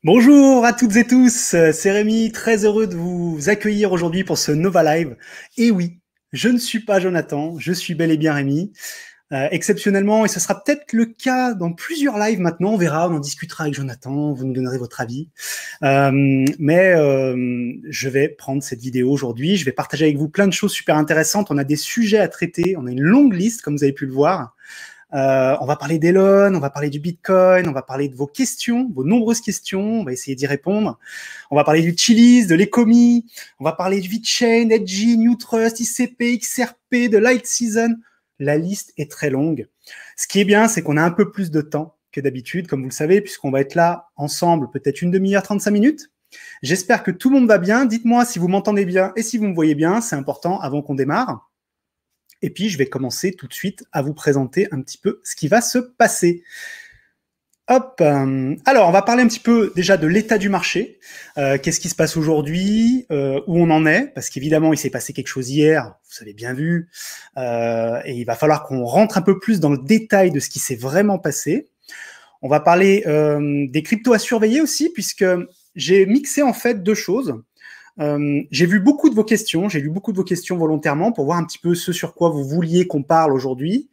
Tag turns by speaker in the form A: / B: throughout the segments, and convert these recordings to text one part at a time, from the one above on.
A: Bonjour à toutes et tous, c'est Rémi, très heureux de vous accueillir aujourd'hui pour ce Nova Live. Et oui, je ne suis pas Jonathan, je suis bel et bien Rémi. Exceptionnellement, et ce sera peut-être le cas dans plusieurs lives maintenant, on verra, on en discutera avec Jonathan, vous nous donnerez votre avis. Mais je vais prendre cette vidéo aujourd'hui, je vais partager avec vous plein de choses super intéressantes, on a des sujets à traiter, on a une longue liste comme vous avez pu le voir. On va parler d'Elon, on va parler du Bitcoin, on va parler de vos questions, vos nombreuses questions, on va essayer d'y répondre. On va parler du Chiliz, de l'Ecomi, on va parler du VeChain, Edgy, NewTrust, ICP, XRP, de Light Season. La liste est très longue. Ce qui est bien, c'est qu'on a un peu plus de temps que d'habitude, comme vous le savez, puisqu'on va être là ensemble peut-être une demi-heure, 35 minutes. J'espère que tout le monde va bien. Dites-moi si vous m'entendez bien et si vous me voyez bien, c'est important avant qu'on démarre. Et puis, je vais commencer tout de suite à vous présenter un petit peu ce qui va se passer. Hop. Alors, on va parler un petit peu déjà de l'état du marché. Qu'est-ce qui se passe aujourd'hui, où on en est, parce qu'évidemment, il s'est passé quelque chose hier, vous avez bien vu, et il va falloir qu'on rentre un peu plus dans le détail de ce qui s'est vraiment passé. On va parler des cryptos à surveiller aussi, puisque j'ai mixé en fait deux choses. J'ai vu beaucoup de vos questions, j'ai lu beaucoup de vos questions volontairement pour voir un petit peu ce sur quoi vous vouliez qu'on parle aujourd'hui.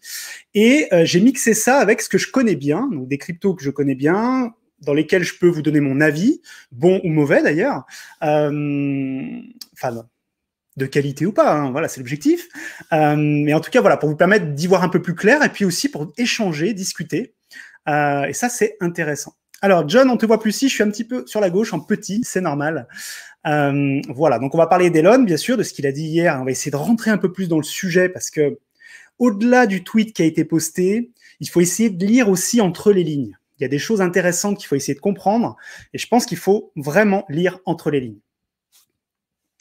A: Et j'ai mixé ça avec ce que je connais bien, donc des cryptos que je connais bien, dans lesquels je peux vous donner mon avis, bon ou mauvais d'ailleurs. Enfin, de qualité ou pas, hein, voilà, c'est l'objectif. Mais en tout cas, voilà, pour vous permettre d'y voir un peu plus clair et puis aussi pour échanger, discuter. Et ça, c'est intéressant. Alors, John, on te voit plus si, je suis un petit peu sur la gauche, en petit, c'est normal. Voilà, donc on va parler d'Elon, bien sûr, de ce qu'il a dit hier. On va essayer de rentrer un peu plus dans le sujet parce que, au-delà du tweet qui a été posté, il faut essayer de lire aussi entre les lignes. Il y a des choses intéressantes qu'il faut essayer de comprendre et je pense qu'il faut vraiment lire entre les lignes.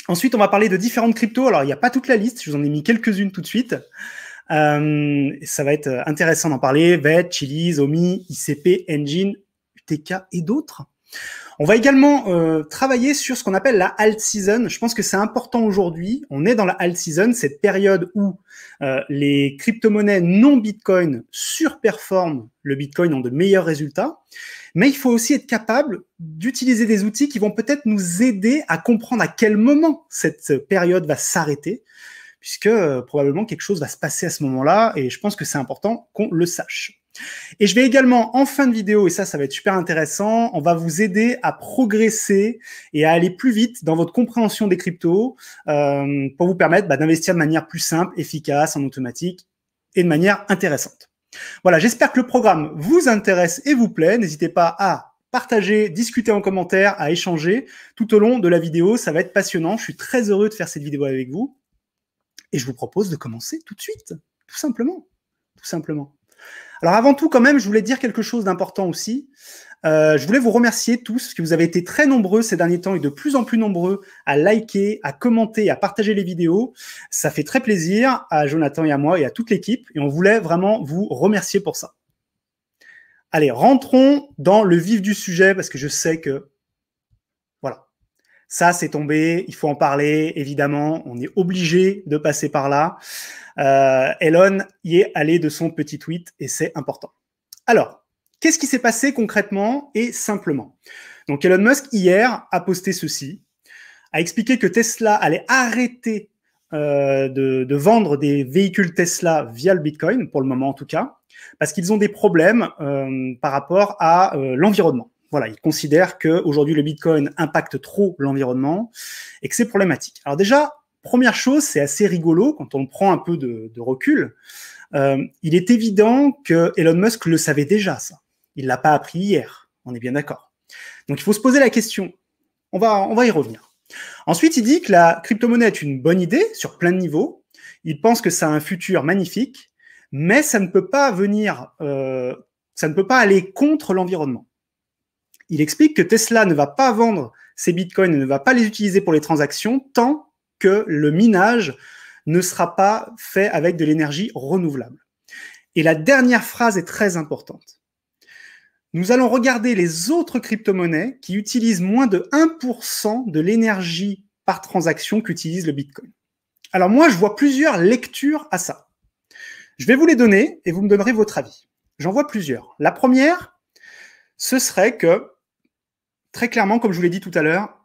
A: Ensuite, on va parler de différentes cryptos. Alors, il n'y a pas toute la liste, je vous en ai mis quelques-unes tout de suite. Ça va être intéressant d'en parler. VET, Chiliz, OMI, ICP, Engine, UTK et d'autres. On va également travailler sur ce qu'on appelle la alt season. Je pense que c'est important aujourd'hui. On est dans la alt season, cette période où les crypto-monnaies non Bitcoin surperforment le Bitcoin, ont de meilleurs résultats. Mais il faut aussi être capable d'utiliser des outils qui vont peut-être nous aider à comprendre à quel moment cette période va s'arrêter, puisque probablement quelque chose va se passer à ce moment-là, et je pense que c'est important qu'on le sache. Et je vais également, en fin de vidéo, et ça va être super intéressant, on va vous aider à progresser et à aller plus vite dans votre compréhension des cryptos pour vous permettre d'investir de manière plus simple, efficace, en automatique et de manière intéressante. Voilà, j'espère que le programme vous intéresse et vous plaît. N'hésitez pas à partager, discuter en commentaire, à échanger tout au long de la vidéo. Ça va être passionnant. Je suis très heureux de faire cette vidéo avec vous. Et je vous propose de commencer tout de suite, tout simplement. Tout simplement. Alors avant tout, quand même, je voulais dire quelque chose d'important aussi. Je voulais vous remercier tous, parce que vous avez été très nombreux ces derniers temps et de plus en plus nombreux à liker, à commenter, à partager les vidéos. Ça fait très plaisir à Jonathan et à moi et à toute l'équipe, et on voulait vraiment vous remercier pour ça. Allez, rentrons dans le vif du sujet, parce que je sais que, voilà, ça c'est tombé, il faut en parler, évidemment, on est obligé de passer par là. Elon y est allé de son petit tweet, et c'est important. Alors, qu'est-ce qui s'est passé concrètement et simplement? Donc Elon Musk, hier, a posté ceci, a expliqué que Tesla allait arrêter de vendre des véhicules Tesla via le Bitcoin, pour le moment en tout cas, parce qu'ils ont des problèmes par rapport à l'environnement. Voilà, ils considèrent qu'aujourd'hui, le Bitcoin impacte trop l'environnement et que c'est problématique. Alors déjà, première chose, c'est assez rigolo quand on prend un peu de recul. Il est évident que Elon Musk le savait déjà, ça. Il l'a pas appris hier, on est bien d'accord. Donc il faut se poser la question. On va y revenir. Ensuite, il dit que la crypto-monnaie est une bonne idée sur plein de niveaux. Il pense que ça a un futur magnifique, mais ça ne peut pas ça ne peut pas aller contre l'environnement. Il explique que Tesla ne va pas vendre ses bitcoins, ne va pas les utiliser pour les transactions tant que le minage ne sera pas fait avec de l'énergie renouvelable. Et la dernière phrase est très importante. Nous allons regarder les autres crypto-monnaies qui utilisent moins de 1% de l'énergie par transaction qu'utilise le Bitcoin. Alors moi, je vois plusieurs lectures à ça. Je vais vous les donner et vous me donnerez votre avis. J'en vois plusieurs. La première, ce serait que très clairement, comme je vous l'ai dit tout à l'heure,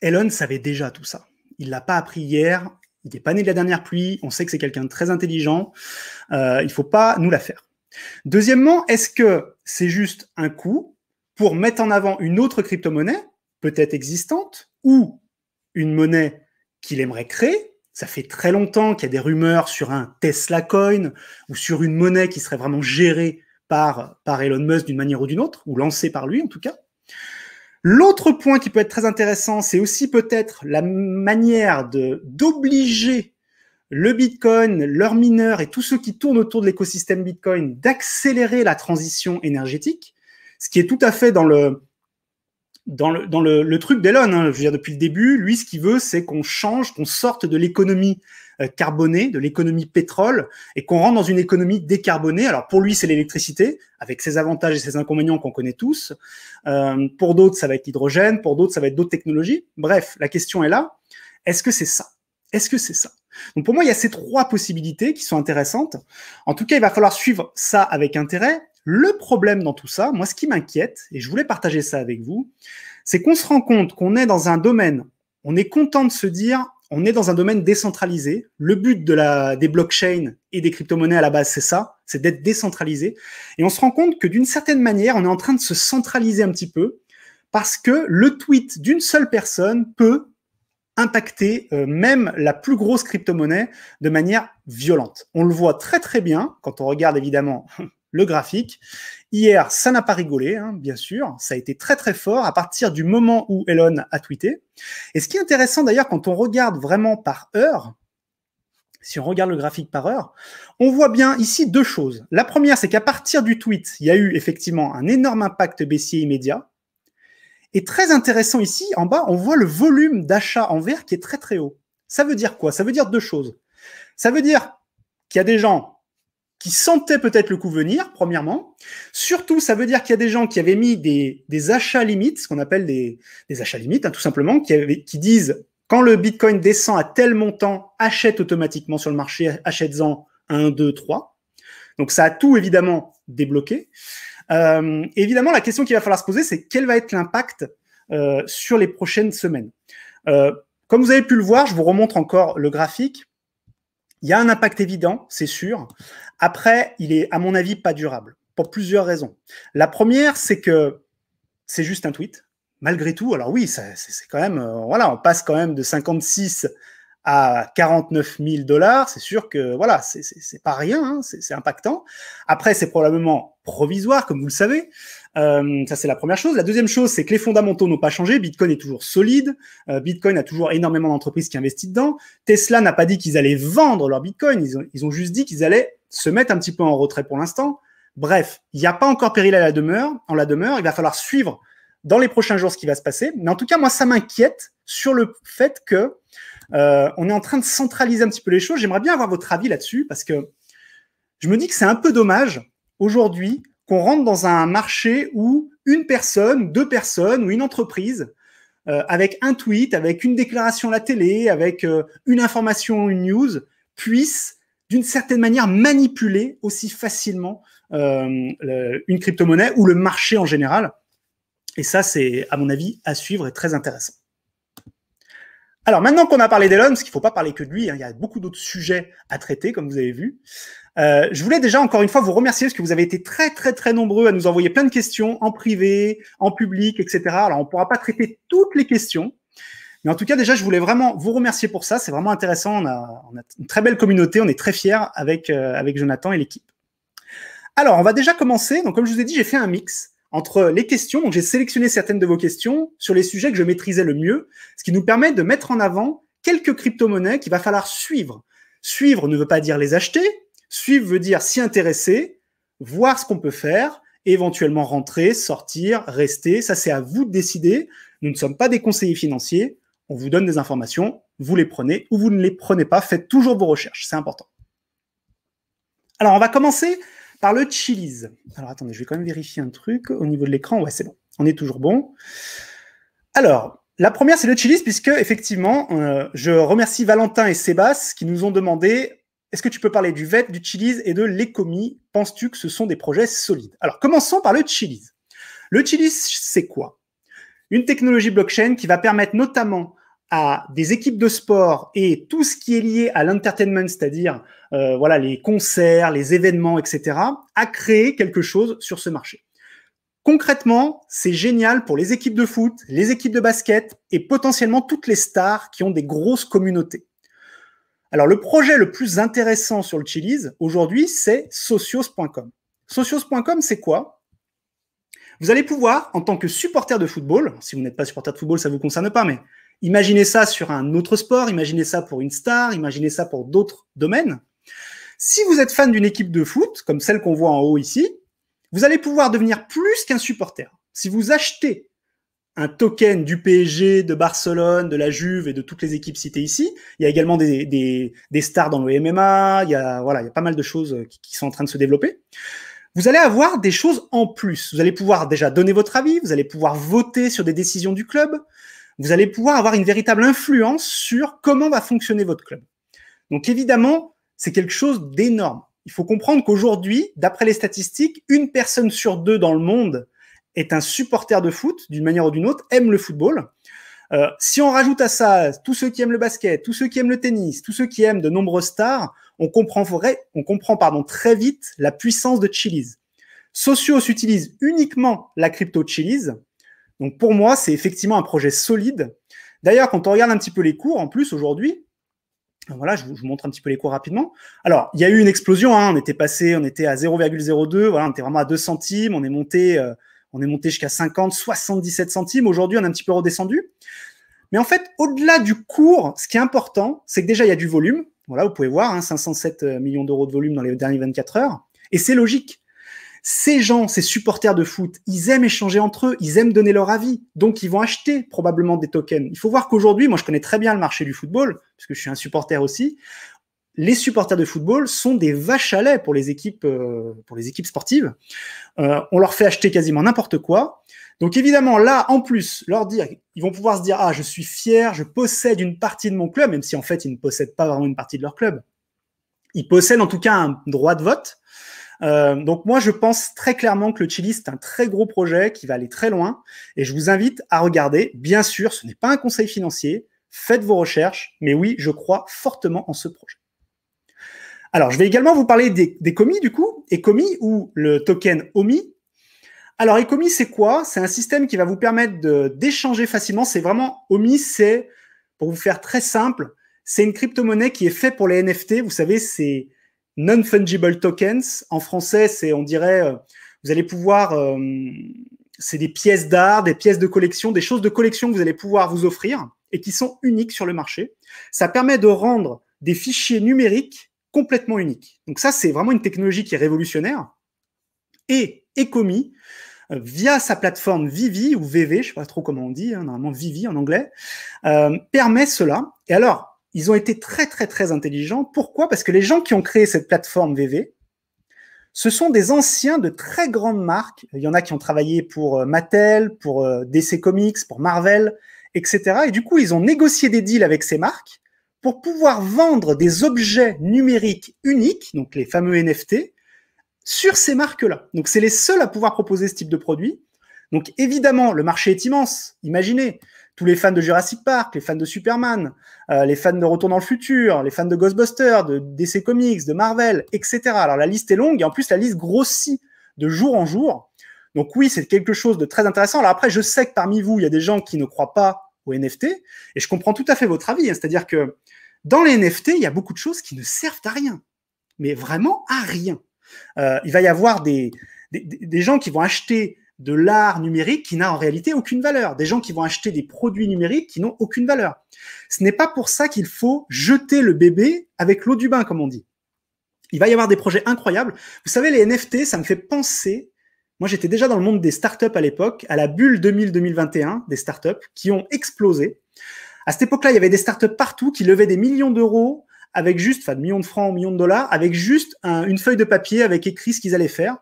A: Elon savait déjà tout ça. Il ne l'a pas appris hier, il n'est pas né de la dernière pluie, on sait que c'est quelqu'un de très intelligent, il ne faut pas nous la faire. Deuxièmement, est-ce que c'est juste un coup pour mettre en avant une autre crypto-monnaie, peut-être existante, ou une monnaie qu'il aimerait créer? Ça fait très longtemps qu'il y a des rumeurs sur un Tesla Coin ou sur une monnaie qui serait vraiment gérée par Elon Musk d'une manière ou d'une autre, ou lancée par lui en tout cas. L'autre point qui peut être très intéressant, c'est aussi peut-être la manière d'obliger le Bitcoin, leurs mineurs et tous ceux qui tournent autour de l'écosystème Bitcoin d'accélérer la transition énergétique, ce qui est tout à fait dans le truc d'Elon. Hein. Je veux dire, depuis le début, lui, ce qu'il veut, c'est qu'on change, qu'on sorte de l'économie carbonée, de l'économie pétrole, et qu'on rentre dans une économie décarbonée. Alors pour lui, c'est l'électricité, avec ses avantages et ses inconvénients qu'on connaît tous. Pour d'autres, ça va être l'hydrogène, pour d'autres, ça va être d'autres technologies. Bref, la question est là. Est-ce que c'est ça? Est-ce que c'est ça? Donc pour moi, il y a ces trois possibilités qui sont intéressantes. En tout cas, il va falloir suivre ça avec intérêt. Le problème dans tout ça, moi, ce qui m'inquiète, et je voulais partager ça avec vous, c'est qu'on se rend compte qu'on est dans un domaine, on est content de se dire, on est dans un domaine décentralisé. Le but des blockchains et des crypto-monnaies à la base, c'est ça, c'est d'être décentralisé. Et on se rend compte que d'une certaine manière, on est en train de se centraliser un petit peu parce que le tweet d'une seule personne peut impacter même la plus grosse crypto-monnaie de manière violente. On le voit très très bien quand on regarde évidemment le graphique. Hier, ça n'a pas rigolé, hein, bien sûr. Ça a été très très fort à partir du moment où Elon a tweeté. Et ce qui est intéressant d'ailleurs, quand on regarde vraiment par heure, si on regarde le graphique par heure, on voit bien ici deux choses. La première, c'est qu'à partir du tweet, il y a eu effectivement un énorme impact baissier immédiat. Et très intéressant ici, en bas, on voit le volume d'achat en vert qui est très très haut. Ça veut dire quoi? Ça veut dire deux choses. Ça veut dire qu'il y a des gens qui sentaient peut-être le coup venir, premièrement. Surtout, ça veut dire qu'il y a des gens qui avaient mis des achats limites, ce qu'on appelle des achats limites, hein, tout simplement, qui disent, quand le Bitcoin descend à tel montant, achète automatiquement sur le marché, achète-en 1, 2, 3. Donc ça a tout, évidemment, débloqué. Évidemment, la question qu'il va falloir se poser, c'est quel va être l'impact sur les prochaines semaines. Comme vous avez pu le voir, je vous remontre encore le graphique. Il y a un impact évident, c'est sûr. Après, il est, à mon avis, pas durable, pour plusieurs raisons. La première, c'est que c'est juste un tweet. Malgré tout, alors oui, c'est quand même, voilà, on passe quand même de 56 à 49 000 $. C'est sûr que, voilà, c'est pas rien, hein, c'est impactant. Après, c'est probablement provisoire, comme vous le savez. Ça, c'est la première chose. La deuxième chose, c'est que les fondamentaux n'ont pas changé. Bitcoin est toujours solide. Bitcoin a toujours énormément d'entreprises qui investissent dedans. Tesla n'a pas dit qu'ils allaient vendre leur Bitcoin. Ils ont juste dit qu'ils allaient se mettre un petit peu en retrait pour l'instant. Bref, il n'y a pas encore péril à la demeure. En la demeure, il va falloir suivre dans les prochains jours ce qui va se passer. Mais en tout cas, moi, ça m'inquiète sur le fait que on est en train de centraliser un petit peu les choses. J'aimerais bien avoir votre avis là-dessus parce que je me dis que c'est un peu dommage aujourd'hui qu'on rentre dans un marché où une personne, deux personnes ou une entreprise, avec un tweet, avec une déclaration à la télé, avec une information, une news, puisse d'une certaine manière manipuler aussi facilement une crypto-monnaie ou le marché en général. Et ça, c'est, à mon avis, à suivre et très intéressant. Alors, maintenant qu'on a parlé d'Elon, parce qu'il ne faut pas parler que de lui, hein, il y a beaucoup d'autres sujets à traiter, comme vous avez vu. Je voulais déjà, encore une fois, vous remercier parce que vous avez été très, très, très nombreux à nous envoyer plein de questions en privé, en public, etc. Alors, on ne pourra pas traiter toutes les questions. Mais en tout cas, déjà, je voulais vraiment vous remercier pour ça. C'est vraiment intéressant. On a une très belle communauté. On est très fiers avec Jonathan et l'équipe. Alors, on va déjà commencer. Donc, comme je vous ai dit, j'ai fait un mix entre les questions. Donc, j'ai sélectionné certaines de vos questions sur les sujets que je maîtrisais le mieux, ce qui nous permet de mettre en avant quelques crypto-monnaies qu'il va falloir suivre. Suivre ne veut pas dire les acheter. Suivre veut dire s'y intéresser, voir ce qu'on peut faire, éventuellement rentrer, sortir, rester. Ça, c'est à vous de décider. Nous ne sommes pas des conseillers financiers. On vous donne des informations, vous les prenez ou vous ne les prenez pas. Faites toujours vos recherches, c'est important. Alors, on va commencer par le Chiliz. Alors, attendez, je vais quand même vérifier un truc au niveau de l'écran. Ouais, c'est bon. On est toujours bon. Alors, la première, c'est le Chiliz, puisque, effectivement, je remercie Valentin et Sébastien qui nous ont demandé est-ce que tu peux parler du VET, du Chiliz et de l'Ecomi? Penses-tu que ce sont des projets solides? Alors, commençons par le Chiliz. Le Chiliz, c'est quoi? Une technologie blockchain qui va permettre notamment à des équipes de sport et tout ce qui est lié à l'entertainment, c'est-à-dire voilà, les concerts, les événements, etc., à créer quelque chose sur ce marché. Concrètement, c'est génial pour les équipes de foot, les équipes de basket et potentiellement toutes les stars qui ont des grosses communautés. Alors, le projet le plus intéressant sur le Chiliz aujourd'hui, c'est socios.com. Socios.com, c'est quoi? Vous allez pouvoir, en tant que supporter de football, si vous n'êtes pas supporter de football, ça ne vous concerne pas, mais imaginez ça sur un autre sport, imaginez ça pour une star, imaginez ça pour d'autres domaines. Si vous êtes fan d'une équipe de foot, comme celle qu'on voit en haut ici, vous allez pouvoir devenir plus qu'un supporter. Si vous achetez un token du PSG, de Barcelone, de la Juve et de toutes les équipes citées ici, il y a également des stars dans le MMA, il y a pas mal de choses qui sont en train de se développer. Vous allez avoir des choses en plus. Vous allez pouvoir déjà donner votre avis, vous allez pouvoir voter sur des décisions du club, vous allez pouvoir avoir une véritable influence sur comment va fonctionner votre club. Donc évidemment, c'est quelque chose d'énorme. Il faut comprendre qu'aujourd'hui, d'après les statistiques, 1 personne sur 2 dans le monde est un supporter de foot, d'une manière ou d'une autre, aime le football. Si on rajoute à ça tous ceux qui aiment le basket, tous ceux qui aiment le tennis, tous ceux qui aiment de nombreuses stars, on comprend très vite la puissance de Chiliz. Socios utilise uniquement la crypto Chiliz. Donc pour moi, c'est effectivement un projet solide. D'ailleurs, quand on regarde un petit peu les cours, en plus, aujourd'hui, voilà, je vous montre un petit peu les cours rapidement. Alors, il y a eu une explosion, hein, on était à 0,02, voilà, on était vraiment à 2 centimes, on est monté jusqu'à 50, 77 centimes. Aujourd'hui, on est un petit peu redescendu. Mais en fait, au-delà du cours, ce qui est important, c'est que déjà, il y a du volume. Voilà, vous pouvez voir, hein, 507 millions d'euros de volume dans les dernières 24 heures. Et c'est logique. Ces gens, ces supporters de foot, ils aiment échanger entre eux, ils aiment donner leur avis, donc ils vont acheter probablement des tokens. Il faut voir qu'aujourd'hui, moi je connais très bien le marché du football, parce que je suis un supporter aussi, les supporters de football sont des vaches à lait pour les équipes sportives. On leur fait acheter quasiment n'importe quoi. Donc évidemment, là, en plus, ils vont pouvoir se dire « Ah, je suis fier, je possède une partie de mon club », même si en fait, ils ne possèdent pas vraiment une partie de leur club. Ils possèdent en tout cas un droit de vote. Donc moi, je pense très clairement que le Chiliz, c'est un très gros projet qui va aller très loin. Et je vous invite à regarder. Bien sûr, ce n'est pas un conseil financier. Faites vos recherches. Mais oui, je crois fortement en ce projet. Alors, je vais également vous parler des commis, du coup. Ecomi ou le token OMI. Alors, Ecomi, c'est quoi? C'est un système qui va vous permettre d'échanger facilement. C'est vraiment, OMI, c'est, pour vous faire très simple, c'est une crypto-monnaie qui est faite pour les NFT. Vous savez, c'est non-fungible tokens. En français, c'est, on dirait, vous allez pouvoir, c'est des pièces d'art, des pièces de collection, des choses de collection que vous allez pouvoir vous offrir et qui sont uniques sur le marché. Ça permet de rendre des fichiers numériques complètement uniques. Donc ça, c'est vraiment une technologie qui est révolutionnaire. Et Ecomi, via sa plateforme Vivi ou VV, je ne sais pas trop comment on dit, hein, normalement Vivi en anglais, permet cela. Et alors, ils ont été très, très, très intelligents. Pourquoi? Parce que les gens qui ont créé cette plateforme VV, ce sont des anciens de très grandes marques. Il y en a qui ont travaillé pour Mattel, pour DC Comics, pour Marvel, etc. Et du coup, ils ont négocié des deals avec ces marques pour pouvoir vendre des objets numériques uniques, donc les fameux NFT, sur ces marques-là. Donc, c'est les seuls à pouvoir proposer ce type de produit. Donc, évidemment, le marché est immense. Imaginez, tous les fans de Jurassic Park, les fans de Superman, les fans de Retour dans le futur, les fans de Ghostbusters, de DC Comics, de Marvel, etc. Alors, la liste est longue et en plus, la liste grossit de jour en jour. Donc oui, c'est quelque chose de très intéressant. Alors après, je sais que parmi vous, il y a des gens qui ne croient pas aux NFT et je comprends tout à fait votre avis. Hein. C'est-à-dire que dans les NFT, il y a beaucoup de choses qui ne servent à rien, mais vraiment à rien. Il va y avoir des gens qui vont acheter de l'art numérique qui n'a en réalité aucune valeur, des gens qui vont acheter des produits numériques qui n'ont aucune valeur. Ce n'est pas pour ça qu'il faut jeter le bébé avec l'eau du bain, comme on dit. Il va y avoir des projets incroyables. Vous savez, les NFT, ça me fait penser, moi j'étais déjà dans le monde des startups à l'époque, à la bulle 2000-2021 des startups qui ont explosé. À cette époque-là, il y avait des startups partout qui levaient des millions d'euros avec juste, enfin, millions de francs, millions de dollars, avec juste une feuille de papier avec écrit ce qu'ils allaient faire.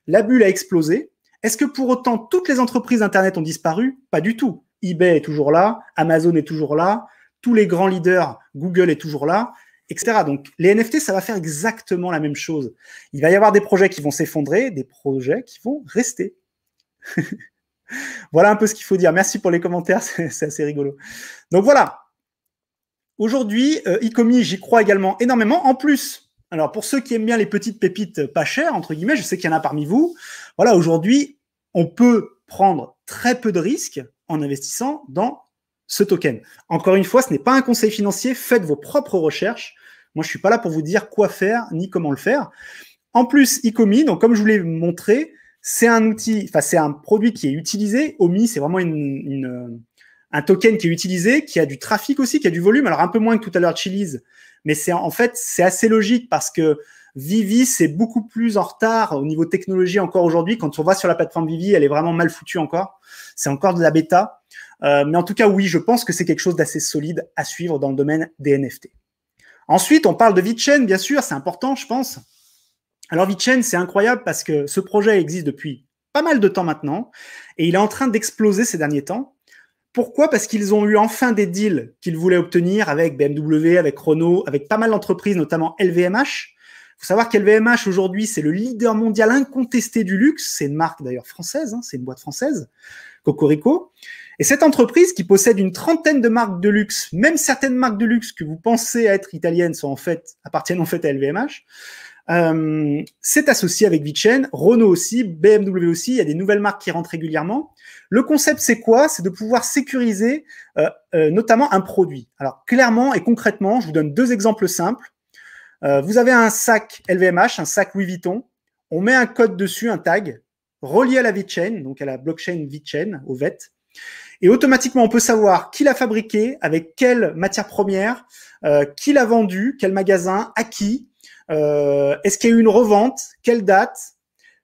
A: La bulle a explosé. Est-ce que pour autant, toutes les entreprises d'Internet ont disparu? Pas du tout. eBay est toujours là, Amazon est toujours là, tous les grands leaders, Google est toujours là, etc. Donc, les NFT, ça va faire exactement la même chose. Il va y avoir des projets qui vont s'effondrer, des projets qui vont rester. Voilà un peu ce qu'il faut dire. Merci pour les commentaires, c'est assez rigolo. Donc voilà. Aujourd'hui, Ecomi, j'y crois également énormément. En plus, alors pour ceux qui aiment bien les petites pépites pas chères, entre guillemets, je sais qu'il y en a parmi vous. Voilà, aujourd'hui, on peut prendre très peu de risques en investissant dans ce token. Encore une fois, ce n'est pas un conseil financier. Faites vos propres recherches. Moi, je suis pas là pour vous dire quoi faire ni comment le faire. En plus, Ecomi, donc comme je vous l'ai montré, c'est un outil, enfin c'est un produit qui est utilisé. OMI, c'est vraiment un token qui est utilisé, qui a du trafic aussi, qui a du volume. Alors un peu moins que tout à l'heure Chiliz, mais c'est en fait c'est assez logique parce que Vivi c'est beaucoup plus en retard au niveau technologie encore aujourd'hui. Quand on va sur la plateforme Vivi, elle est vraiment mal foutue encore. C'est encore de la bêta, mais en tout cas oui, je pense que c'est quelque chose d'assez solide à suivre dans le domaine des NFT. Ensuite, on parle de VeChain, bien sûr, c'est important, je pense. Alors VeChain, c'est incroyable parce que ce projet existe depuis pas mal de temps maintenant et il est en train d'exploser ces derniers temps. Pourquoi? Parce qu'ils ont eu enfin des deals qu'ils voulaient obtenir avec BMW, avec Renault, avec pas mal d'entreprises, notamment LVMH. Il faut savoir qu'LVMH, aujourd'hui, c'est le leader mondial incontesté du luxe. C'est une marque d'ailleurs française, hein, c'est une boîte française, Cocorico. Et cette entreprise qui possède une trentaine de marques de luxe, même certaines marques de luxe que vous pensez être italiennes appartiennent en fait à LVMH, c'est associé avec VeChain, Renault aussi, BMW aussi, il y a des nouvelles marques qui rentrent régulièrement. Le concept, c'est quoi? C'est de pouvoir sécuriser notamment un produit. Alors, clairement et concrètement, je vous donne deux exemples simples. Vous avez un sac LVMH, un sac Louis Vuitton. On met un code dessus, un tag, relié à la VeChain, donc à la blockchain VeChain, au VET. Et automatiquement, on peut savoir qui l'a fabriqué, avec quelle matière première, qui l'a vendu, quel magasin, à qui. Est-ce qu'il y a eu une revente? Quelle date?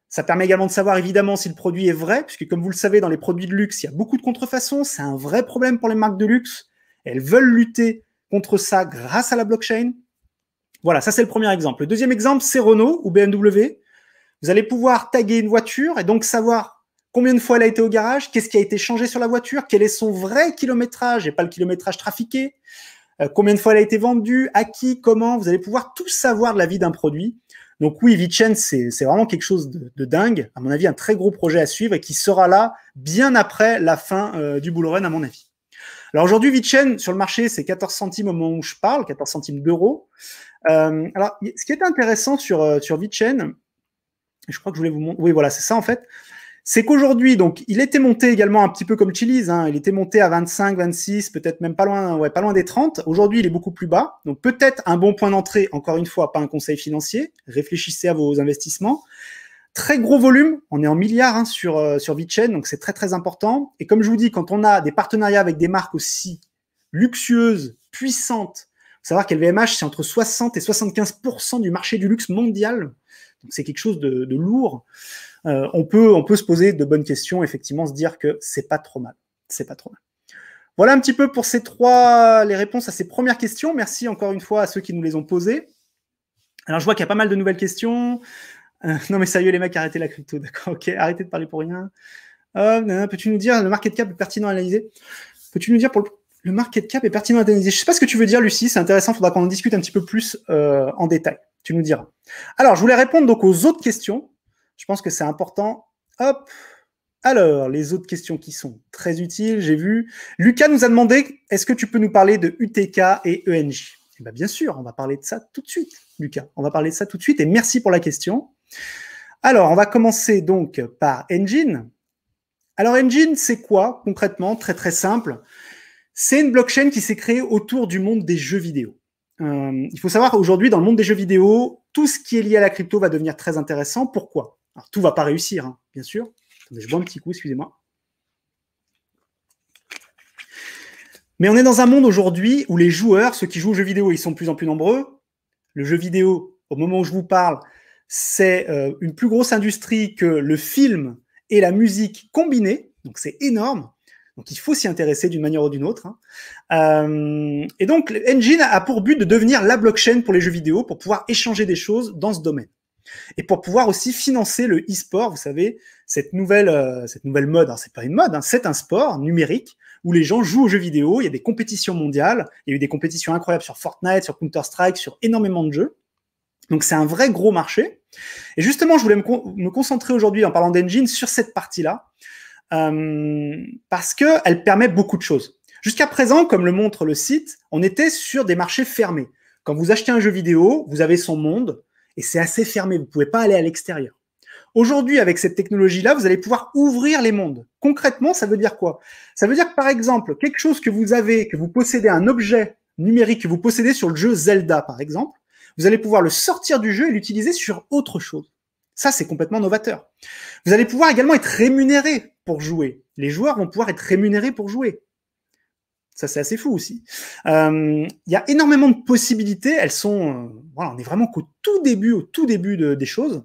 A: Ça permet également de savoir évidemment si le produit est vrai, puisque comme vous le savez, dans les produits de luxe, il y a beaucoup de contrefaçons. C'est un vrai problème pour les marques de luxe. Elles veulent lutter contre ça grâce à la blockchain. Voilà, ça c'est le premier exemple. Le deuxième exemple, c'est Renault ou BMW. Vous allez pouvoir taguer une voiture et donc savoir combien de fois elle a été au garage, qu'est-ce qui a été changé sur la voiture, quel est son vrai kilométrage et pas le kilométrage trafiqué. Combien de fois elle a été vendue, à qui, comment, vous allez pouvoir tout savoir de la vie d'un produit. Donc oui, VeChain, c'est vraiment quelque chose de dingue. À mon avis, un très gros projet à suivre et qui sera là bien après la fin du bull run, à mon avis. Alors aujourd'hui, VeChain, sur le marché, c'est 14 centimes au moment où je parle, 14 centimes d'euros. Alors, ce qui est intéressant sur VeChain, je crois que je voulais vous montrer, oui, voilà, c'est ça en fait, c'est qu'aujourd'hui, donc, il était monté également un petit peu comme Chiliz, hein, il était monté à 25, 26, peut-être même pas loin des 30. Aujourd'hui, il est beaucoup plus bas. Donc, peut-être un bon point d'entrée, encore une fois, pas un conseil financier. Réfléchissez à vos investissements. Très gros volume, on est en milliards hein, sur VeChain, donc c'est très, très important. Et comme je vous dis, quand on a des partenariats avec des marques aussi luxueuses, puissantes, faut savoir qu'LVMH, c'est entre 60 et 75% du marché du luxe mondial. Donc, c'est quelque chose de lourd. On peut se poser de bonnes questions, effectivement, se dire que c'est pas trop mal. C'est pas trop mal. Voilà un petit peu pour les réponses à ces premières questions. Merci encore une fois à ceux qui nous les ont posées. Alors, je vois qu'il y a pas mal de nouvelles questions. Non, mais sérieux, les mecs, arrêtez la crypto, d'accord, ok, arrêtez de parler pour rien. Peux-tu nous dire, le market cap est pertinent à analyser? Peux-tu nous dire pour le market cap est pertinent à analyser? Je sais pas ce que tu veux dire, Lucie, c'est intéressant, il faudra qu'on en discute un petit peu plus en détail. Tu nous diras. Alors, je voulais répondre donc aux autres questions. Je pense que c'est important. Hop. Alors, les autres questions qui sont très utiles, j'ai vu. Lucas nous a demandé, est-ce que tu peux nous parler de UTK et ENJ? Eh bien, bien sûr, on va parler de ça tout de suite, Lucas. On va parler de ça tout de suite et merci pour la question. Alors, on va commencer donc par Engine. Alors, Engine, c'est quoi concrètement? Très, très simple. C'est une blockchain qui s'est créée autour du monde des jeux vidéo. Il faut savoir qu'aujourd'hui, dans le monde des jeux vidéo, tout ce qui est lié à la crypto va devenir très intéressant. Pourquoi? Alors, tout ne va pas réussir, hein, bien sûr. Attendez, je bois un petit coup, excusez-moi. Mais on est dans un monde aujourd'hui où les joueurs, ceux qui jouent aux jeux vidéo, ils sont de plus en plus nombreux. Le jeu vidéo, au moment où je vous parle, c'est une plus grosse industrie que le film et la musique combinés. Donc, c'est énorme. Donc, il faut s'y intéresser d'une manière ou d'une autre. Et donc, Engine a pour but de devenir la blockchain pour les jeux vidéo, pour pouvoir échanger des choses dans ce domaine. Et pour pouvoir aussi financer le e-sport, vous savez, cette nouvelle mode. Alors, c'est pas une mode, hein, c'est un sport numérique où les gens jouent aux jeux vidéo. Il y a des compétitions mondiales. Il y a eu des compétitions incroyables sur Fortnite, sur Counter-Strike, sur énormément de jeux. Donc, c'est un vrai gros marché. Et justement, je voulais me concentrer aujourd'hui, en parlant d'Engine, sur cette partie-là. parce qu'elle permet beaucoup de choses. Jusqu'à présent, comme le montre le site, on était sur des marchés fermés. Quand vous achetez un jeu vidéo, vous avez son monde et c'est assez fermé. Vous ne pouvez pas aller à l'extérieur. Aujourd'hui, avec cette technologie-là, vous allez pouvoir ouvrir les mondes. Concrètement, ça veut dire quoi? Ça veut dire que, par exemple, quelque chose que vous avez, que vous possédez, un objet numérique que vous possédez sur le jeu Zelda, par exemple, vous allez pouvoir le sortir du jeu et l'utiliser sur autre chose. Ça, c'est complètement novateur. Vous allez pouvoir également être rémunéré pour jouer. Les joueurs vont pouvoir être rémunérés pour jouer. Ça, c'est assez fou aussi. Il y a énormément de possibilités. Elles sont, voilà, on est vraiment au tout début des choses.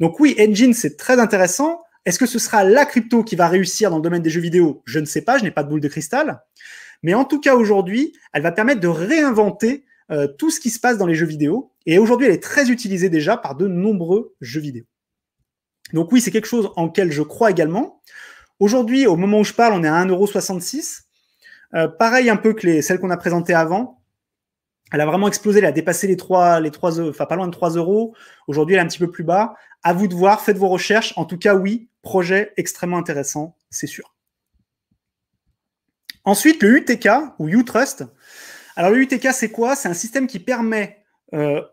A: Donc oui, Engine, c'est très intéressant. Est-ce que ce sera la crypto qui va réussir dans le domaine des jeux vidéo? Je ne sais pas, je n'ai pas de boule de cristal. Mais en tout cas, aujourd'hui, elle va permettre de réinventer tout ce qui se passe dans les jeux vidéo. Et aujourd'hui, elle est très utilisée déjà par de nombreux jeux vidéo. Donc oui, c'est quelque chose en lequel je crois également. Aujourd'hui, au moment où je parle, on est à 1,66 €. Pareil un peu que celles qu'on a présentées avant. Elle a vraiment explosé, elle a dépassé les 3, enfin pas loin de 3 €. Aujourd'hui, elle est un petit peu plus bas. À vous de voir, faites vos recherches. En tout cas, oui, projet extrêmement intéressant, c'est sûr. Ensuite, le UTK ou UTrust. Alors le UTK, c'est quoi? C'est un système qui permet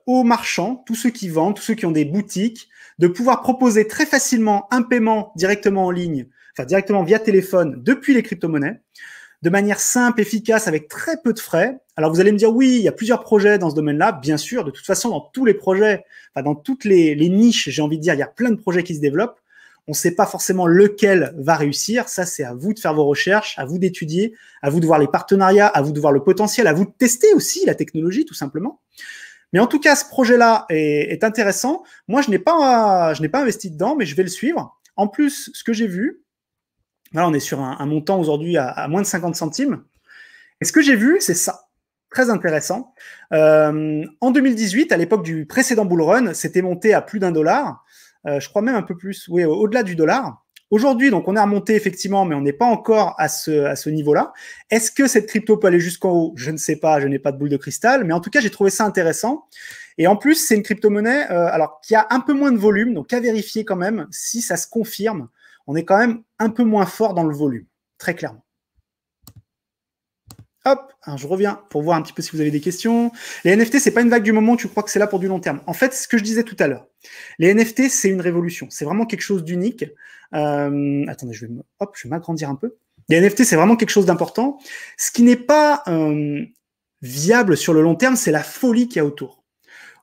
A: aux marchands, tous ceux qui vendent, tous ceux qui ont des boutiques, de pouvoir proposer très facilement un paiement directement en ligne, enfin directement via téléphone depuis les crypto-monnaies, de manière simple, efficace, avec très peu de frais. Alors vous allez me dire, oui, il y a plusieurs projets dans ce domaine-là. Bien sûr, de toute façon, dans tous les projets, enfin dans toutes les niches, j'ai envie de dire, il y a plein de projets qui se développent. On ne sait pas forcément lequel va réussir. Ça, c'est à vous de faire vos recherches, à vous d'étudier, à vous de voir les partenariats, à vous de voir le potentiel, à vous de tester aussi la technologie, tout simplement. Mais en tout cas, ce projet-là est intéressant. Moi, je n'ai pas investi dedans, mais je vais le suivre. En plus, ce que j'ai vu, là, on est sur un montant aujourd'hui à moins de 50 centimes. Et ce que j'ai vu, c'est ça. Très intéressant. En 2018, à l'époque du précédent bull run, c'était monté à plus d'1 $. Je crois même un peu plus, oui, au-delà du dollar. Aujourd'hui, donc, on est remonté effectivement, mais on n'est pas encore à ce niveau-là. Est-ce que cette crypto peut aller jusqu'en haut? Je ne sais pas, je n'ai pas de boule de cristal, mais en tout cas, j'ai trouvé ça intéressant. Et en plus, c'est une crypto-monnaie alors qui a un peu moins de volume, donc à vérifier quand même si ça se confirme. On est quand même un peu moins fort dans le volume, très clairement. Hop, alors je reviens pour voir un petit peu si vous avez des questions. Les NFT, c'est pas une vague du moment, tu crois que c'est là pour du long terme. En fait, ce que je disais tout à l'heure, les NFT, c'est une révolution. C'est vraiment quelque chose d'unique. Attendez, je vais m'agrandir un peu. Les NFT, c'est vraiment quelque chose d'important. Ce qui n'est pas viable sur le long terme, c'est la folie qu'il y a autour.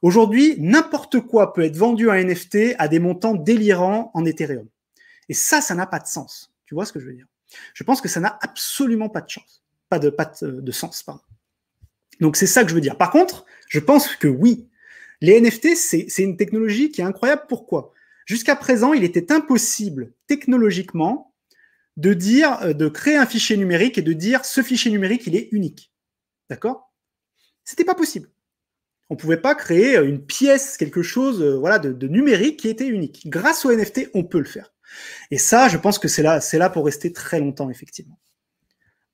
A: Aujourd'hui, n'importe quoi peut être vendu en NFT à des montants délirants en Ethereum. Et ça n'a pas de sens. Tu vois ce que je veux dire? Je pense que ça n'a absolument pas de chance. Pas de sens, pardon. Donc, c'est ça que je veux dire. Par contre, je pense que oui, les NFT, c'est une technologie qui est incroyable. Pourquoi? Jusqu'à présent, il était impossible technologiquement de créer un fichier numérique et de dire ce fichier numérique, il est unique. D'accord? C'était pas possible. On ne pouvait pas créer une pièce, quelque chose voilà, de numérique qui était unique. Grâce aux NFT, on peut le faire. Et ça, je pense que c'est là pour rester très longtemps, effectivement.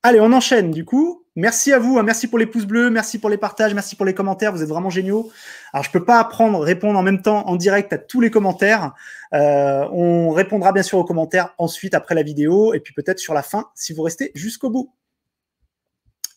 A: Allez, on enchaîne du coup. Merci à vous, hein, merci pour les pouces bleus, merci pour les partages, merci pour les commentaires, vous êtes vraiment géniaux. Alors, je peux pas répondre en même temps en direct à tous les commentaires. On répondra bien sûr aux commentaires ensuite après la vidéo et puis peut-être sur la fin si vous restez jusqu'au bout.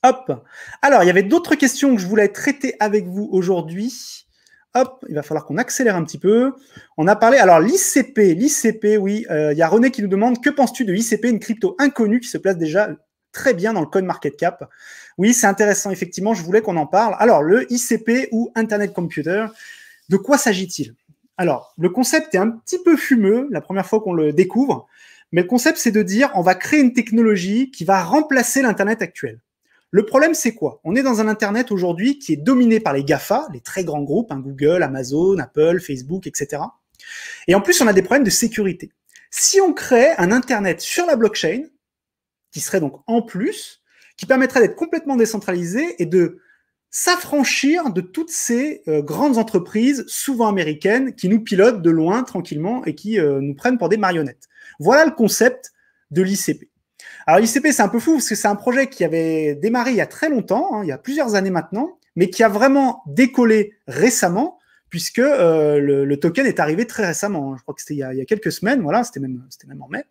A: Hop. Alors, il y avait d'autres questions que je voulais traiter avec vous aujourd'hui. Hop, il va falloir qu'on accélère un petit peu. On a parlé, alors l'ICP, oui, il y a René qui nous demande, que penses-tu de l'ICP, une crypto inconnue qui se place déjà très bien dans le CoinMarketCap? Oui, c'est intéressant, effectivement, je voulais qu'on en parle. Alors, le ICP ou Internet Computer, de quoi s'agit-il? Alors, le concept est un petit peu fumeux, la première fois qu'on le découvre, mais le concept, c'est de dire, on va créer une technologie qui va remplacer l'Internet actuel. Le problème, c'est quoi? On est dans un Internet aujourd'hui qui est dominé par les GAFA, les très grands groupes, hein, Google, Amazon, Apple, Facebook, etc. Et en plus, on a des problèmes de sécurité. Si on crée un Internet sur la blockchain, qui serait donc en plus, qui permettrait d'être complètement décentralisé et de s'affranchir de toutes ces grandes entreprises, souvent américaines, qui nous pilotent de loin tranquillement et qui nous prennent pour des marionnettes. Voilà le concept de l'ICP. Alors l'ICP, c'est un peu fou parce que c'est un projet qui avait démarré il y a très longtemps, hein, il y a plusieurs années maintenant, mais qui a vraiment décollé récemment, puisque le token est arrivé très récemment. Hein. Je crois que c'était il y a quelques semaines, voilà, c'était même en mai.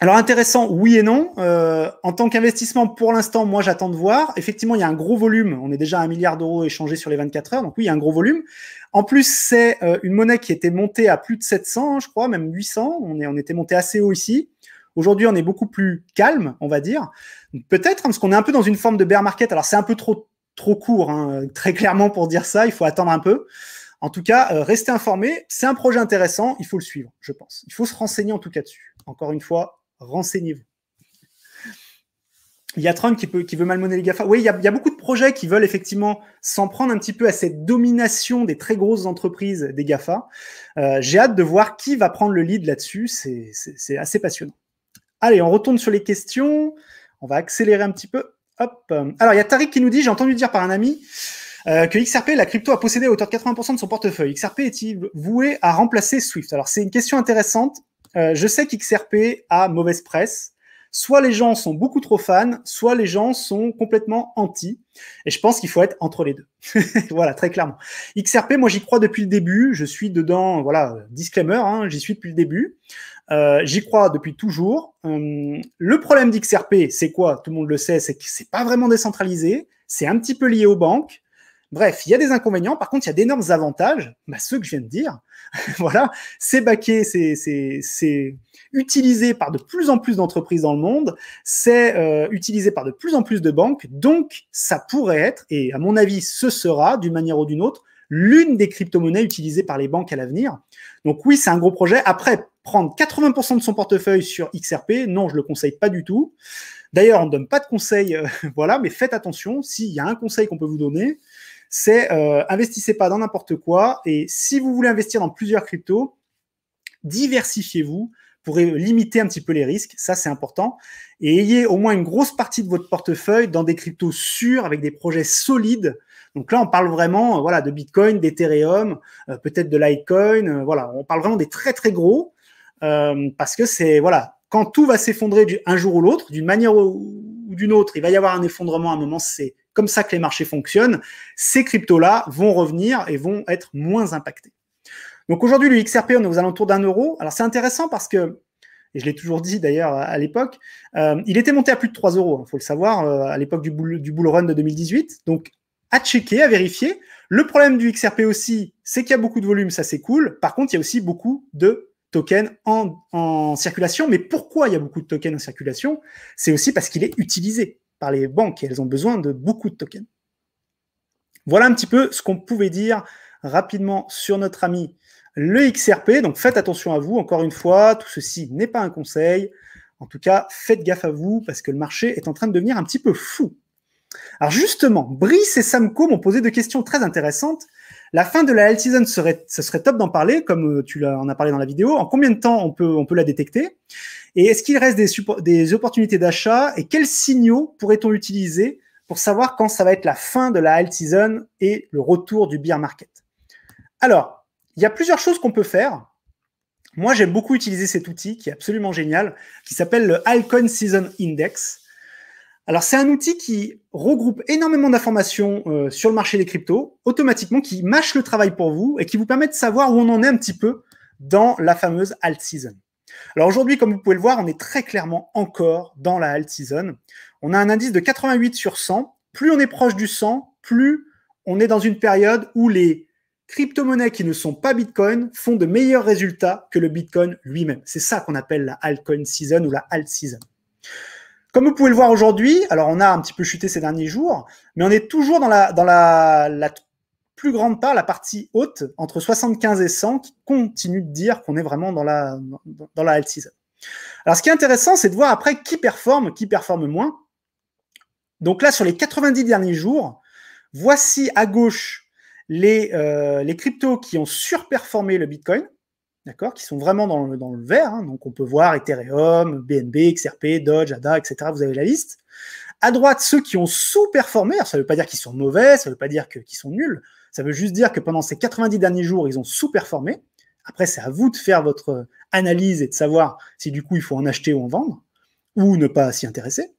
A: Alors intéressant, oui et non. En tant qu'investissement, pour l'instant, moi j'attends de voir. Effectivement, il y a un gros volume. On est déjà à 1 milliard d'euros échangés sur les 24 heures. Donc oui, il y a un gros volume. En plus, c'est une monnaie qui était montée à plus de 700, je crois, même 800. On était monté assez haut ici. Aujourd'hui, on est beaucoup plus calme, on va dire. Peut-être, parce qu'on est un peu dans une forme de bear market. Alors c'est un peu trop court, hein, très clairement pour dire ça. Il faut attendre un peu. En tout cas, restez informés. C'est un projet intéressant. Il faut le suivre, je pense. Il faut se renseigner en tout cas dessus. Encore une fois, renseignez-vous. Il y a Trump qui veut malmener les GAFA. Oui, il y a beaucoup de projets qui veulent effectivement s'en prendre un petit peu à cette domination des très grosses entreprises des GAFA. J'ai hâte de voir qui va prendre le lead là-dessus. C'est assez passionnant. Allez, on retourne sur les questions. On va accélérer un petit peu. Hop. Alors, il y a Tariq qui nous dit, j'ai entendu dire par un ami que XRP, la crypto, a possédé à hauteur de 80% de son portefeuille. XRP est-il voué à remplacer Swift? Alors, c'est une question intéressante. Je sais qu'XRP a mauvaise presse. Soit les gens sont beaucoup trop fans, soit les gens sont complètement anti. Et je pense qu'il faut être entre les deux. Voilà, très clairement. XRP, moi, j'y crois depuis le début. Je suis dedans, voilà, disclaimer, hein, j'y suis depuis le début. J'y crois depuis toujours. Le problème d'XRP, c'est quoi? Tout le monde le sait, c'est que c'est pas vraiment décentralisé. C'est un petit peu lié aux banques. Bref, il y a des inconvénients. Par contre, il y a d'énormes avantages. Bah, ceux que je viens de dire. Voilà, c'est backé, c'est utilisé par de plus en plus d'entreprises dans le monde. C'est utilisé par de plus en plus de banques. Donc, ça pourrait être, et à mon avis, ce sera, d'une manière ou d'une autre, l'une des crypto-monnaies utilisées par les banques à l'avenir. Donc oui, c'est un gros projet. Après, prendre 80% de son portefeuille sur XRP, non, je le conseille pas du tout. D'ailleurs, on ne donne pas de conseils, voilà, mais faites attention. S'il y a un conseil qu'on peut vous donner, c'est investissez pas dans n'importe quoi. Et si vous voulez investir dans plusieurs cryptos, diversifiez-vous pour limiter un petit peu les risques. Ça, c'est important. Et ayez au moins une grosse partie de votre portefeuille dans des cryptos sûrs, avec des projets solides. Donc là, on parle vraiment voilà, de Bitcoin, d'Ethereum, peut-être de Litecoin. Voilà, on parle vraiment des très, très gros. Parce que c'est, voilà, quand tout va s'effondrer un jour ou l'autre, d'une manière ou d'une autre, il va y avoir un effondrement à un moment, c'est comme ça que les marchés fonctionnent. Ces cryptos-là vont revenir et vont être moins impactés. Donc aujourd'hui, le XRP, on est aux alentours d'1 €. Alors c'est intéressant parce que, et je l'ai toujours dit d'ailleurs à l'époque, il était monté à plus de 3 €, il faut le savoir, à l'époque du bull run de 2018. Donc à checker, à vérifier. Le problème du XRP aussi, c'est qu'il y a beaucoup de volume, ça c'est cool. Par contre, il y a aussi beaucoup de tokens en circulation. Mais pourquoi il y a beaucoup de tokens en circulation? C'est aussi parce qu'il est utilisé par les banques et elles ont besoin de beaucoup de tokens. Voilà un petit peu ce qu'on pouvait dire rapidement sur notre ami le XRP. Donc faites attention à vous. Encore une fois, tout ceci n'est pas un conseil. En tout cas, faites gaffe à vous parce que le marché est en train de devenir un petit peu fou. Alors justement, Brice et Samco m'ont posé 2 questions très intéressantes. La fin de la alt season, ce serait top d'en parler, comme tu en as parlé dans la vidéo. En combien de temps on peut la détecter? Et est-ce qu'il reste des opportunités d'achat? Et quels signaux pourrait-on utiliser pour savoir quand ça va être la fin de la alt season et le retour du bear market? Alors, il y a plusieurs choses qu'on peut faire. Moi, j'aime beaucoup utiliser cet outil qui est absolument génial, qui s'appelle le Altcoin Season Index. Alors, c'est un outil qui regroupe énormément d'informations sur le marché des cryptos, automatiquement, qui mâche le travail pour vous et qui vous permet de savoir où on en est un petit peu dans la fameuse alt season. Alors aujourd'hui, comme vous pouvez le voir, on est très clairement encore dans la alt season. On a un indice de 88 sur 100. Plus on est proche du 100, plus on est dans une période où les crypto-monnaies qui ne sont pas Bitcoin font de meilleurs résultats que le Bitcoin lui-même. C'est ça qu'on appelle la altcoin season ou la alt season. Comme vous pouvez le voir aujourd'hui, alors on a un petit peu chuté ces derniers jours, mais on est toujours dans la plus grande part, la partie haute, entre 75 et 100, qui continue de dire qu'on est vraiment dans la alt season. Alors ce qui est intéressant, c'est de voir après qui performe moins. Donc là, sur les 90 derniers jours, voici à gauche les cryptos qui ont surperformé le Bitcoin, d'accord, qui sont vraiment dans le vert. Hein. Donc on peut voir Ethereum, BNB, XRP, Doge, ADA, etc. Vous avez la liste. À droite, ceux qui ont sous-performé. Alors ça ne veut pas dire qu'ils sont mauvais, ça ne veut pas dire qu'ils sont nuls. Ça veut juste dire que pendant ces 90 derniers jours, ils ont sous-performé. Après, c'est à vous de faire votre analyse et de savoir si du coup il faut en acheter ou en vendre, ou ne pas s'y intéresser.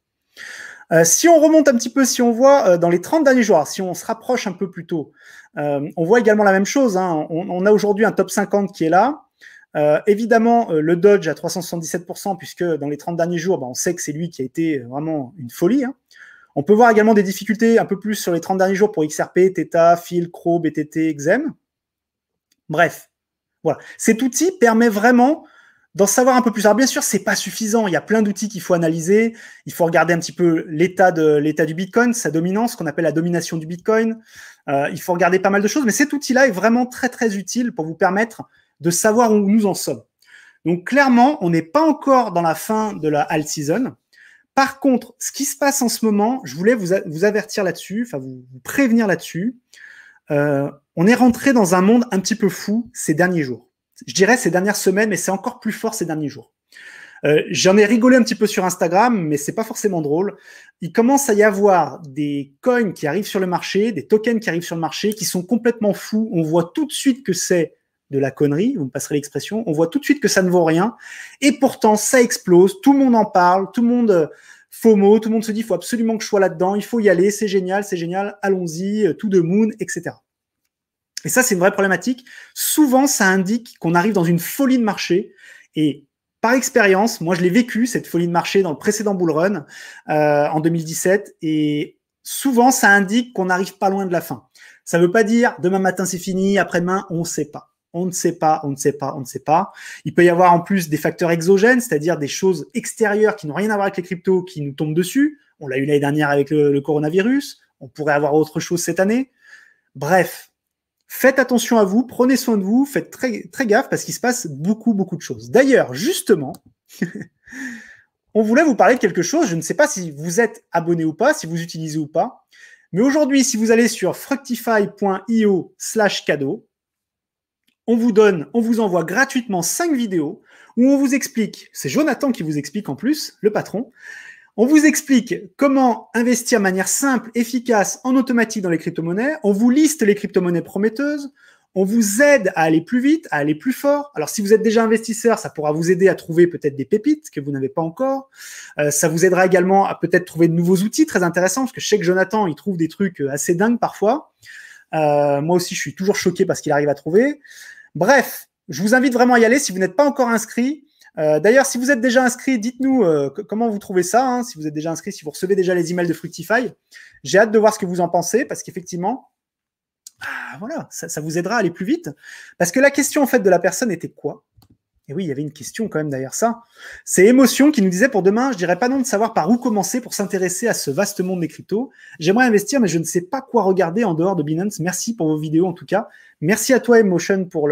A: Si on remonte un petit peu, si on voit dans les 30 derniers jours, si on se rapproche un peu plus tôt, on voit également la même chose. Hein. On a aujourd'hui un top 50 qui est là. Évidemment, le Dodge à 377%, puisque dans les 30 derniers jours, on sait que c'est lui qui a été vraiment une folie. Hein. On peut voir également des difficultés un peu plus sur les 30 derniers jours pour XRP, Theta, Phil, Crow, BTT, XEM. Bref, voilà. Cet outil permet vraiment d'en savoir un peu plus. Alors bien sûr, c'est pas suffisant. Il y a plein d'outils qu'il faut analyser. Il faut regarder un petit peu l'état du Bitcoin, sa dominance, ce qu'on appelle la domination du Bitcoin. Il faut regarder pas mal de choses, mais cet outil-là est vraiment très très utile pour vous permettre de savoir où nous en sommes. Donc clairement, on n'est pas encore dans la fin de la alt season. Par contre, ce qui se passe en ce moment, je voulais vous avertir là-dessus, enfin vous prévenir là-dessus. On est rentré dans un monde un petit peu fou ces derniers jours. Je dirais ces dernières semaines, mais c'est encore plus fort ces derniers jours. J'en ai rigolé un petit peu sur Instagram, mais c'est pas forcément drôle. Il commence à y avoir des coins qui arrivent sur le marché, des tokens qui arrivent sur le marché, qui sont complètement fous. On voit tout de suite que c'est de la connerie, vous me passerez l'expression. On voit tout de suite que ça ne vaut rien. Et pourtant, ça explose. Tout le monde en parle. Tout le monde FOMO. Tout le monde se dit, il faut absolument que je sois là-dedans. Il faut y aller. C'est génial. Allons-y. To the moon, etc. Et ça, c'est une vraie problématique. Souvent, ça indique qu'on arrive dans une folie de marché. Et par expérience, moi, je l'ai vécu, cette folie de marché, dans le précédent bull run en 2017. Et souvent, ça indique qu'on n'arrive pas loin de la fin. Ça ne veut pas dire demain matin, c'est fini, après-demain, on ne sait pas. On ne sait pas, on ne sait pas, on ne sait pas. Il peut y avoir en plus des facteurs exogènes, c'est-à-dire des choses extérieures qui n'ont rien à voir avec les cryptos, qui nous tombent dessus. On l'a eu l'année dernière avec le coronavirus. On pourrait avoir autre chose cette année. Bref. Faites attention à vous, prenez soin de vous, faites très, très gaffe parce qu'il se passe beaucoup, beaucoup de choses. D'ailleurs, justement, on voulait vous parler de quelque chose. Je ne sais pas si vous êtes abonné ou pas, si vous utilisez ou pas. Mais aujourd'hui, si vous allez sur fructify.io/cadeau, on vous envoie gratuitement 5 vidéos où on vous explique, c'est Jonathan qui vous explique en plus, le patron, on vous explique comment investir de manière simple, efficace, en automatique dans les crypto-monnaies. On vous liste les crypto-monnaies prometteuses. On vous aide à aller plus vite, à aller plus fort. Alors, si vous êtes déjà investisseur, ça pourra vous aider à trouver peut-être des pépites que vous n'avez pas encore. Ça vous aidera également à peut-être trouver de nouveaux outils très intéressants, parce que je sais que Jonathan, il trouve des trucs assez dingues parfois. Moi aussi, je suis toujours choqué parce qu'il arrive à trouver. Bref, je vous invite vraiment à y aller si vous n'êtes pas encore inscrit. D'ailleurs, si vous êtes déjà inscrit, dites-nous comment vous trouvez ça. Hein, si vous êtes déjà inscrit, si vous recevez déjà les emails de Fructify, j'ai hâte de voir ce que vous en pensez parce qu'effectivement, voilà, ça vous aidera à aller plus vite. Parce que la question en fait de la personne était quoi? Et oui, il y avait une question quand même derrière ça. C'est Émotion qui nous disait pour demain, je dirais pas non de savoir par où commencer pour s'intéresser à ce vaste monde des cryptos. J'aimerais investir, mais je ne sais pas quoi regarder en dehors de Binance. Merci pour vos vidéos en tout cas. Merci à toi Emotion pour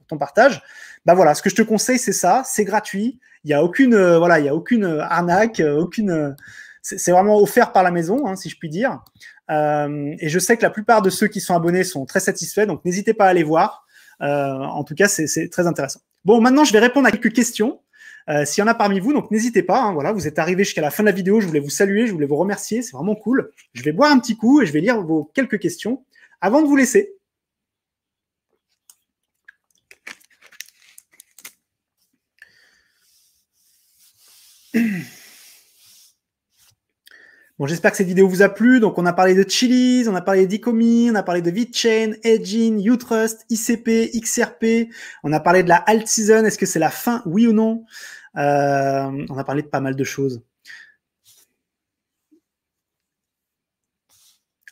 A: ton partage. Bah voilà, ce que je te conseille, c'est ça, c'est gratuit. Il y a aucune arnaque, c'est vraiment offert par la maison, hein, si je puis dire. Et je sais que la plupart de ceux qui sont abonnés sont très satisfaits, donc n'hésitez pas à aller voir. En tout cas, c'est très intéressant. Bon, maintenant, je vais répondre à quelques questions. S'il y en a parmi vous, donc n'hésitez pas. Hein, voilà, vous êtes arrivés jusqu'à la fin de la vidéo. Je voulais vous saluer, je voulais vous remercier. C'est vraiment cool. Je vais boire un petit coup et je vais lire vos quelques questions avant de vous laisser. Bon, j'espère que cette vidéo vous a plu. Donc, on a parlé de Chiliz, on a parlé d'Ecomi, on a parlé de VeChain, Edgin, Utrust, ICP, XRP. On a parlé de la alt season. Est-ce que c'est la fin, oui ou non? On a parlé de pas mal de choses.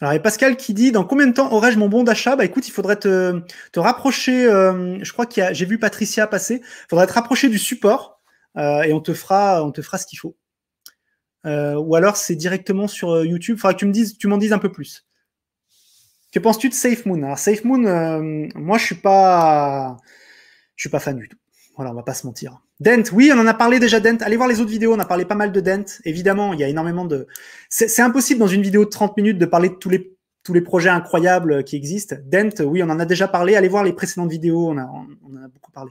A: Alors, il y a Pascal qui dit, dans combien de temps aurais-je mon bon d'achat? Bah écoute, il faudrait te rapprocher, je crois j'ai vu Patricia passer, il faudrait te rapprocher du support et on te fera ce qu'il faut. Ou alors c'est directement sur YouTube. Il faudra que tu m'en dises un peu plus. Que penses-tu de SafeMoon? Alors SafeMoon, moi je suis pas fan du tout. Voilà, on va pas se mentir. Dent, oui, on en a parlé déjà Dent. Allez voir les autres vidéos, on a parlé pas mal de Dent. Évidemment, il y a énormément de. C'est impossible dans une vidéo de 30 minutes de parler de tous les projets incroyables qui existent. Dent, oui, on en a déjà parlé. Allez voir les précédentes vidéos, on en a beaucoup parlé.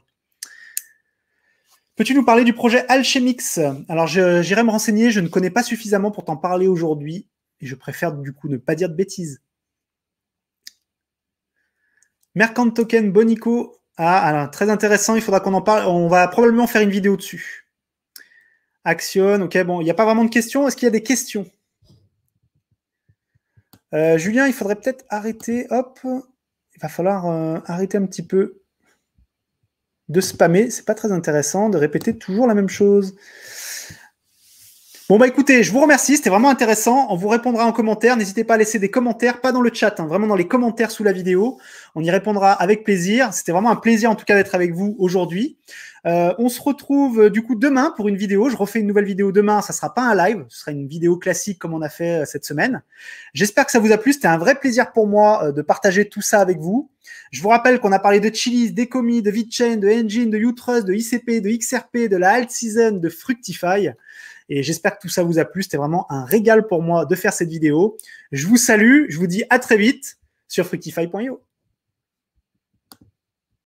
A: Peux-tu nous parler du projet Alchemix? Alors, j'irai me renseigner, je ne connais pas suffisamment pour t'en parler aujourd'hui, et je préfère du coup ne pas dire de bêtises. Mercant Token, Bonico. Ah, alors, très intéressant, il faudra qu'on en parle. On va probablement faire une vidéo dessus. Action, ok, bon, il n'y a pas vraiment de questions. Est-ce qu'il y a des questions? Julien, il faudrait peut-être arrêter. Hop, il va falloir arrêter un petit peu. de spammer. C'est pas très intéressant de répéter toujours la même chose. Bon, bah écoutez, je vous remercie, c'était vraiment intéressant. On vous répondra en commentaire. N'hésitez pas à laisser des commentaires, pas dans le chat, hein, vraiment dans les commentaires sous la vidéo. On y répondra avec plaisir. C'était vraiment un plaisir en tout cas d'être avec vous aujourd'hui. On se retrouve du coup demain pour une vidéo. Je refais une nouvelle vidéo demain. Ça sera pas un live, ce sera une vidéo classique comme on a fait cette semaine. J'espère que ça vous a plu. C'était un vrai plaisir pour moi de partager tout ça avec vous. Je vous rappelle qu'on a parlé de Chiliz, d'Ecomi, de VeChain, de Engine, de Utrust, de ICP, de XRP, de la Alt Season, de Fructify. Et j'espère que tout ça vous a plu. C'était vraiment un régal pour moi de faire cette vidéo. Je vous salue. Je vous dis à très vite sur fructify.io.